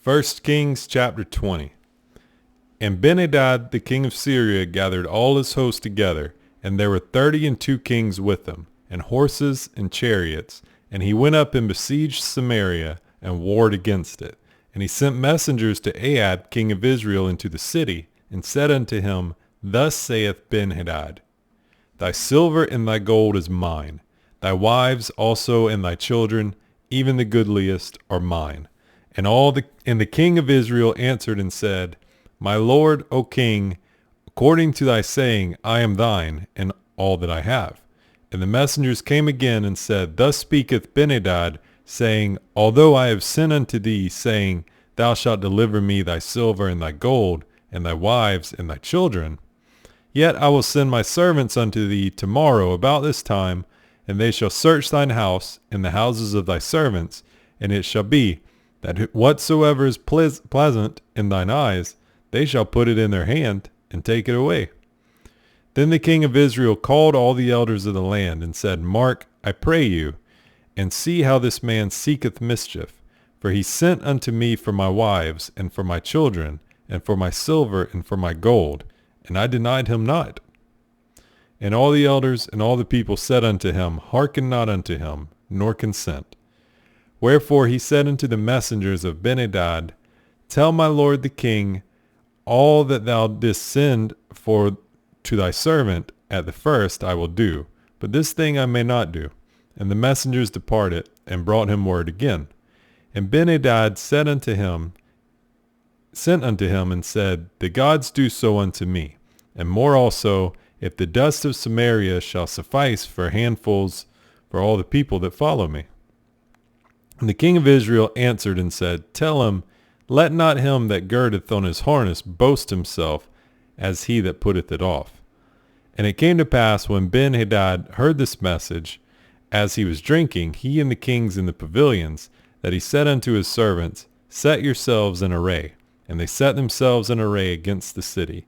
1 Kings chapter 20. And Benhadad the king of Syria gathered all his host together, and there were 32 kings with him, and horses and chariots. And he went up and besieged Samaria, and warred against it. And he sent messengers to Ahab king of Israel into the city, and said unto him, Thus saith Benhadad, Thy silver and thy gold is mine, thy wives also and thy children, even the goodliest, are mine. And the king of Israel answered and said, My lord, O king, according to thy saying, I am thine, and all that I have. And the messengers came again and said, Thus speaketh Benhadad, saying, Although I have sent unto thee, saying, Thou shalt deliver me thy silver and thy gold, and thy wives and thy children, yet I will send my servants unto thee tomorrow about this time, and they shall search thine house and the houses of thy servants, and it shall be, that whatsoever is pleasant in thine eyes, they shall put it in their hand, and take it away. Then the king of Israel called all the elders of the land, and said, Mark, I pray you, and see how this man seeketh mischief. For he sent unto me for my wives, and for my children, and for my silver, and for my gold, and I denied him not. And all the elders and all the people said unto him, Hearken not unto him, nor consent. Wherefore he said unto the messengers of Benhadad, Tell my lord the king, all that thou didst send for to thy servant at the first I will do, but this thing I may not do. And the messengers departed, and brought him word again. And Benhadad sent unto him and said, The gods do so unto me, and more also, if the dust of Samaria shall suffice for handfuls for all the people that follow me. And the king of Israel answered and said, Tell him, let not him that girdeth on his harness boast himself as he that putteth it off. And it came to pass, when Benhadad heard this message, as he was drinking, he and the kings in the pavilions, that he said unto his servants, Set yourselves in array. And they set themselves in array against the city.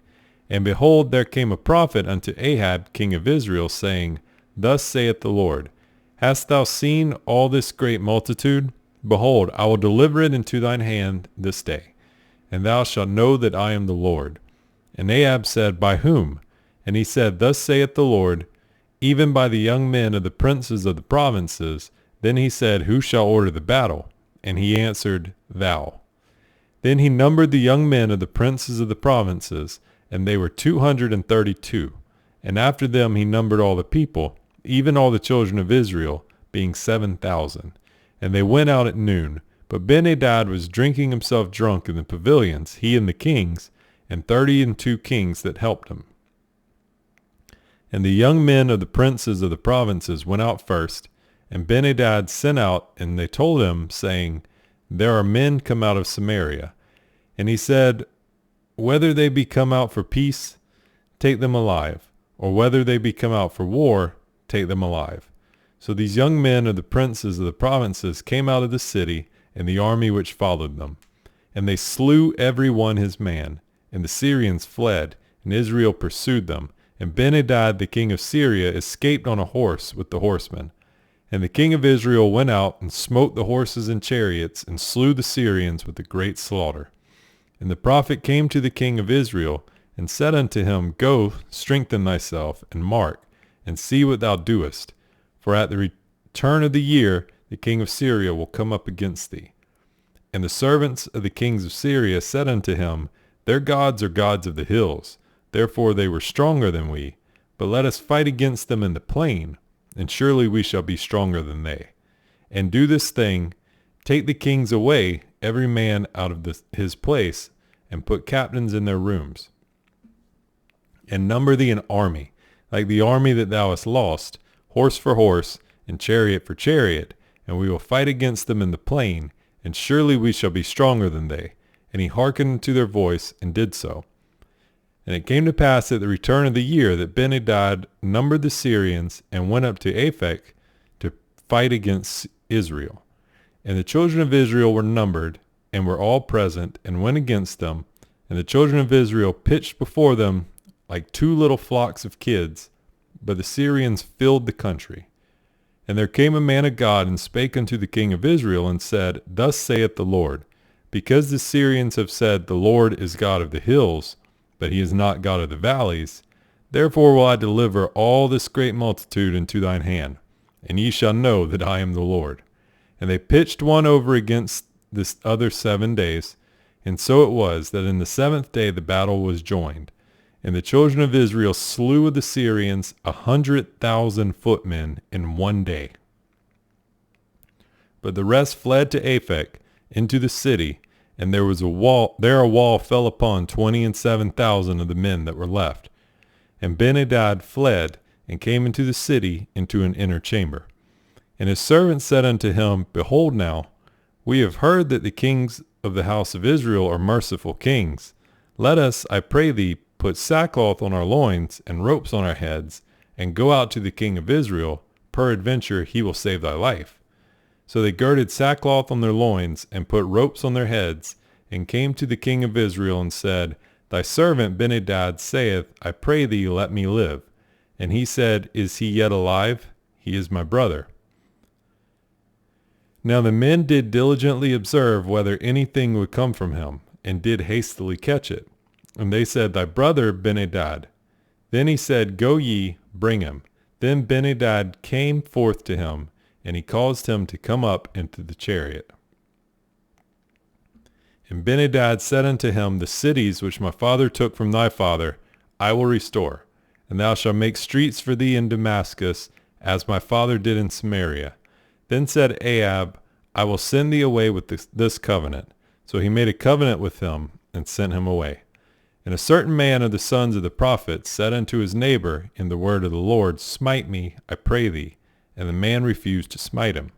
And behold, there came a prophet unto Ahab king of Israel, saying, Thus saith the Lord, Hast thou seen all this great multitude? Behold, I will deliver it into thine hand this day, and thou shalt know that I am the Lord. And Ahab said, By whom? And he said, Thus saith the Lord, even by the young men of the princes of the provinces. Then he said, Who shall order the battle? And he answered, Thou. Then he numbered the young men of the princes of the provinces, and they were 232. And after them he numbered all the people, even all the children of Israel, being 7,000. And they went out at noon. But Benhadad was drinking himself drunk in the pavilions, he and the kings, and 32 kings that helped him. And the young men of the princes of the provinces went out first, and Benhadad sent out, and they told him, saying, There are men come out of Samaria. And he said, Whether they be come out for peace, take them alive, or whether they be come out for war, take them alive. So these young men of the princes of the provinces came out of the city, and the army which followed them. And they slew every one his man, and the Syrians fled, and Israel pursued them. And Benhadad the king of Syria escaped on a horse with the horsemen. And the king of Israel went out and smote the horses and chariots, and slew the Syrians with a great slaughter. And the prophet came to the king of Israel, and said unto him, Go, strengthen thyself, and mark, and see what thou doest. For at the return of the year the king of Syria will come up against thee. And the servants of the kings of Syria said unto him, Their gods are gods of the hills, therefore they were stronger than we. But let us fight against them in the plain, and surely we shall be stronger than they. And do this thing, take the kings away, every man out of his place, and put captains in their rooms. And number thee an army, like the army that thou hast lost, horse for horse, and chariot for chariot, and we will fight against them in the plain, and surely we shall be stronger than they. And he hearkened to their voice, and did so. And it came to pass at the return of the year that Benhadad numbered the Syrians, and went up to Aphek to fight against Israel. And the children of Israel were numbered, and were all present, and went against them. And the children of Israel pitched before them like two little flocks of kids, but the Syrians filled the country. And there came a man of God, and spake unto the king of Israel, and said, Thus saith the Lord, Because the Syrians have said, the Lord is God of the hills, but he is not God of the valleys, therefore will I deliver all this great multitude into thine hand, and ye shall know that I am the Lord. And they pitched one over against this other 7 days. And so it was that in the 7th day the battle was joined. And the children of Israel slew of the Syrians 100,000 footmen in 1 day. But the rest fled to Aphek into the city, and there was a wall fell upon 27,000 of the men that were left. And Benhadad fled and came into the city into an inner chamber. And his servants said unto him, Behold now, we have heard that the kings of the house of Israel are merciful kings. Let us, I pray thee, put sackcloth on our loins and ropes on our heads, and go out to the king of Israel. Peradventure he will save thy life. So they girded sackcloth on their loins, and put ropes on their heads, and came to the king of Israel, and said, Thy servant Benhadad saith, I pray thee, let me live. And he said, Is he yet alive? He is my brother. Now the men did diligently observe whether anything would come from him, and did hastily catch it. And they said, Thy brother Benhadad. Then he said, Go ye, bring him. Then Benhadad came forth to him, and he caused him to come up into the chariot. And Benhadad said unto him, The cities which my father took from thy father I will restore, and thou shalt make streets for thee in Damascus, as my father did in Samaria. Then said Ahab, I will send thee away with this covenant. So he made a covenant with him, and sent him away. And a certain man of the sons of the prophets said unto his neighbor in the word of the Lord, Smite me, I pray thee. And the man refused to smite him.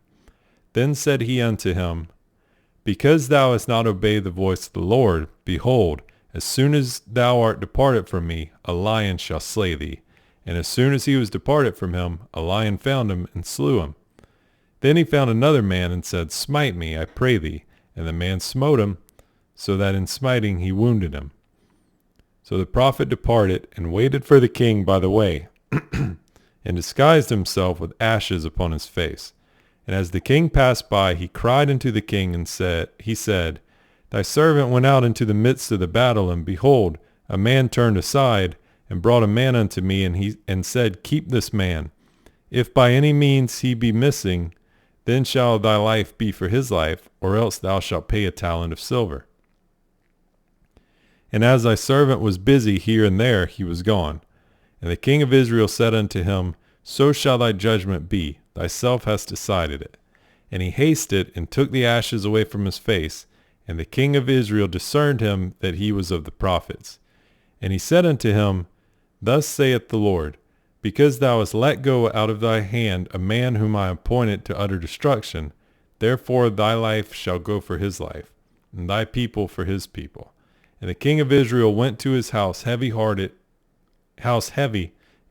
Then said he unto him, Because thou hast not obeyed the voice of the Lord, behold, as soon as thou art departed from me, a lion shall slay thee. And as soon as he was departed from him, a lion found him, and slew him. Then he found another man, and said, Smite me, I pray thee. And the man smote him, so that in smiting he wounded him. So the prophet departed, and waited for the king by the way, and disguised himself with ashes upon his face. And as the king passed by, he cried unto the king, and he said, Thy servant went out into the midst of the battle, and behold, a man turned aside, and brought a man unto me, and said, Keep this man. If by any means he be missing, then shall thy life be for his life, or else thou shalt pay a talent of silver. And as thy servant was busy here and there, he was gone. And the king of Israel said unto him, So shall thy judgment be, thyself hast decided it. And he hasted, and took the ashes away from his face. And the king of Israel discerned him that he was of the prophets. And he said unto him, Thus saith the Lord, Because thou hast let go out of thy hand a man whom I appointed to utter destruction, therefore thy life shall go for his life, and thy people for his people. And the king of Israel went to his house heavy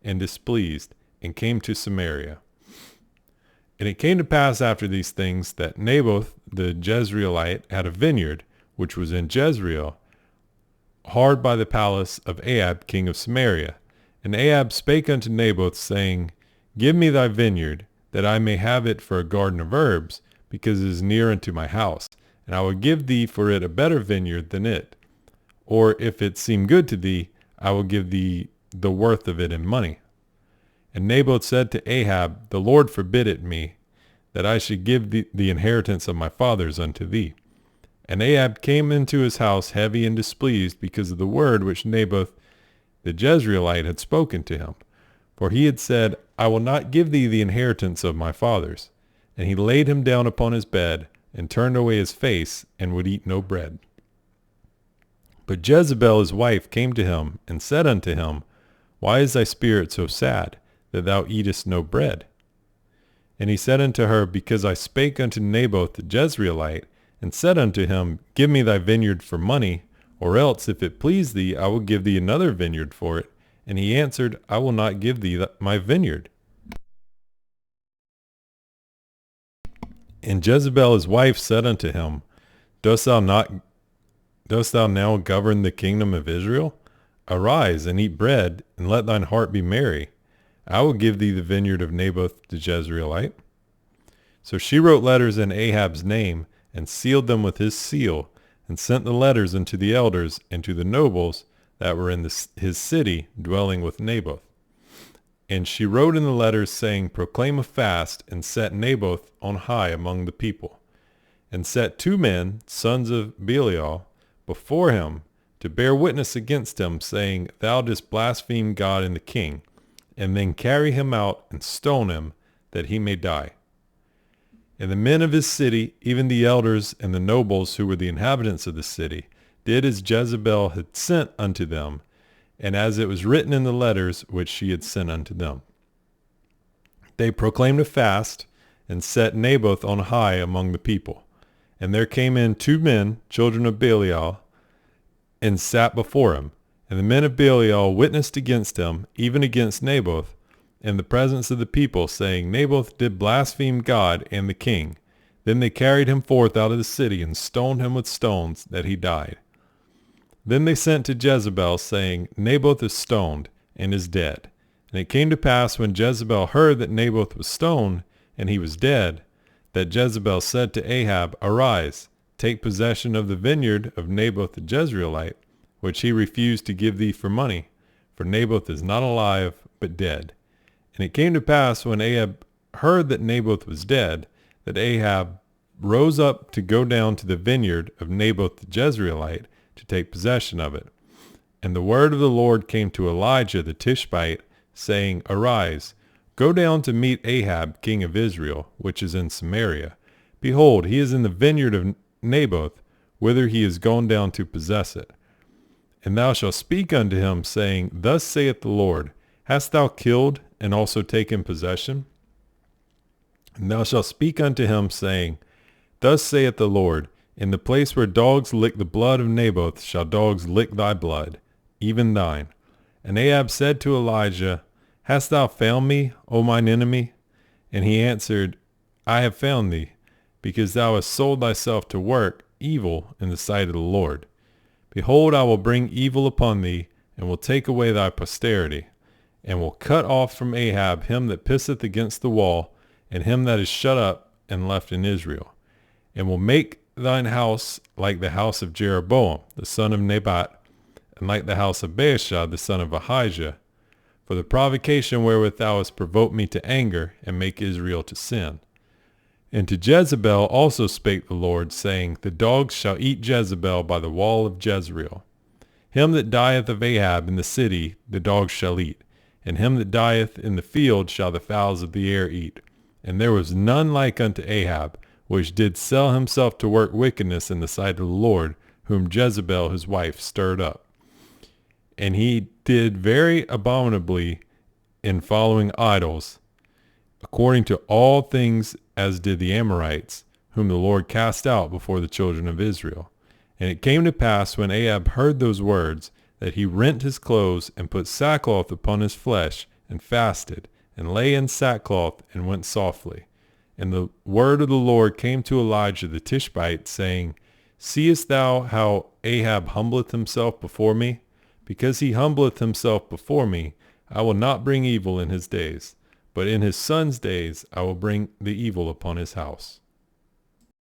and displeased, and came to Samaria. And it came to pass after these things that Naboth the Jezreelite had a vineyard, which was in Jezreel, hard by the palace of Ahab king of Samaria. And Ahab spake unto Naboth, saying, Give me thy vineyard, that I may have it for a garden of herbs, because it is near unto my house, and I will give thee for it a better vineyard than it. Or if it seem good to thee, I will give thee the worth of it in money. And Naboth said to Ahab, The Lord forbid it me, that I should give the inheritance of my fathers unto thee. And Ahab came into his house heavy and displeased, because of the word which Naboth the Jezreelite had spoken to him. For he had said, I will not give thee the inheritance of my fathers. And he laid him down upon his bed, and turned away his face, and would eat no bread. But Jezebel his wife came to him, and said unto him, Why is thy spirit so sad, that thou eatest no bread? And he said unto her, Because I spake unto Naboth the Jezreelite, and said unto him, Give me thy vineyard for money, or else, if it please thee, I will give thee another vineyard for it. And he answered, I will not give thee my vineyard. And Jezebel his wife said unto him, Dost thou now govern the kingdom of Israel? Arise and eat bread, and let thine heart be merry. I will give thee the vineyard of Naboth the Jezreelite. So she wrote letters in Ahab's name, and sealed them with his seal, and sent the letters unto the elders and to the nobles that were in his city dwelling with Naboth. And she wrote in the letters, saying, Proclaim a fast, and set Naboth on high among the people, and set 2 men, sons of Belial, before him, to bear witness against him, saying, Thou didst blaspheme God and the king, and then carry him out and stone him, that he may die. And the men of his city, even the elders and the nobles who were the inhabitants of the city, did as Jezebel had sent unto them, and as it was written in the letters which she had sent unto them. They proclaimed a fast, and set Naboth on high among the people. And there came in 2 men, children of Belial, and sat before him. And the men of Belial witnessed against him, even against Naboth, in the presence of the people, saying, Naboth did blaspheme God and the king. Then they carried him forth out of the city, and stoned him with stones, that he died. Then they sent to Jezebel, saying, Naboth is stoned, and is dead. And it came to pass, when Jezebel heard that Naboth was stoned, and he was dead, that Jezebel said to Ahab, Arise, take possession of the vineyard of Naboth the Jezreelite, which he refused to give thee for money, for Naboth is not alive, but dead. And it came to pass, when Ahab heard that Naboth was dead, that Ahab rose up to go down to the vineyard of Naboth the Jezreelite to take possession of it. And the word of the Lord came to Elijah the Tishbite, saying, Arise, go down to meet Ahab king of Israel, which is in Samaria. Behold, he is in the vineyard of Naboth, whither he is gone down to possess it. And thou shalt speak unto him, saying, Thus saith the Lord, Hast thou killed and also taken possession? And thou shalt speak unto him, saying, Thus saith the Lord, In the place where dogs lick the blood of Naboth shall dogs lick thy blood, even thine. And Ahab said to Elijah, Hast thou found me, O mine enemy? And he answered, I have found thee, because thou hast sold thyself to work evil in the sight of the Lord. Behold, I will bring evil upon thee, and will take away thy posterity, and will cut off from Ahab him that pisseth against the wall, and him that is shut up and left in Israel, and will make thine house like the house of Jeroboam the son of Nebat, and like the house of Baasha the son of Ahijah, for the provocation wherewith thou hast provoked me to anger, and make Israel to sin. And to Jezebel also spake the Lord, saying, The dogs shall eat Jezebel by the wall of Jezreel. Him that dieth of Ahab in the city the dogs shall eat, and him that dieth in the field shall the fowls of the air eat. And there was none like unto Ahab, which did sell himself to work wickedness in the sight of the Lord, whom Jezebel his wife stirred up. And he did very abominably in following idols, according to all things as did the Amorites, whom the Lord cast out before the children of Israel. And it came to pass, when Ahab heard those words, that he rent his clothes, and put sackcloth upon his flesh, and fasted, and lay in sackcloth, and went softly. And the word of the Lord came to Elijah the Tishbite, saying, Seest thou how Ahab humbleth himself before me? Because he humbleth himself before me, I will not bring evil in his days, but in his son's days I will bring the evil upon his house.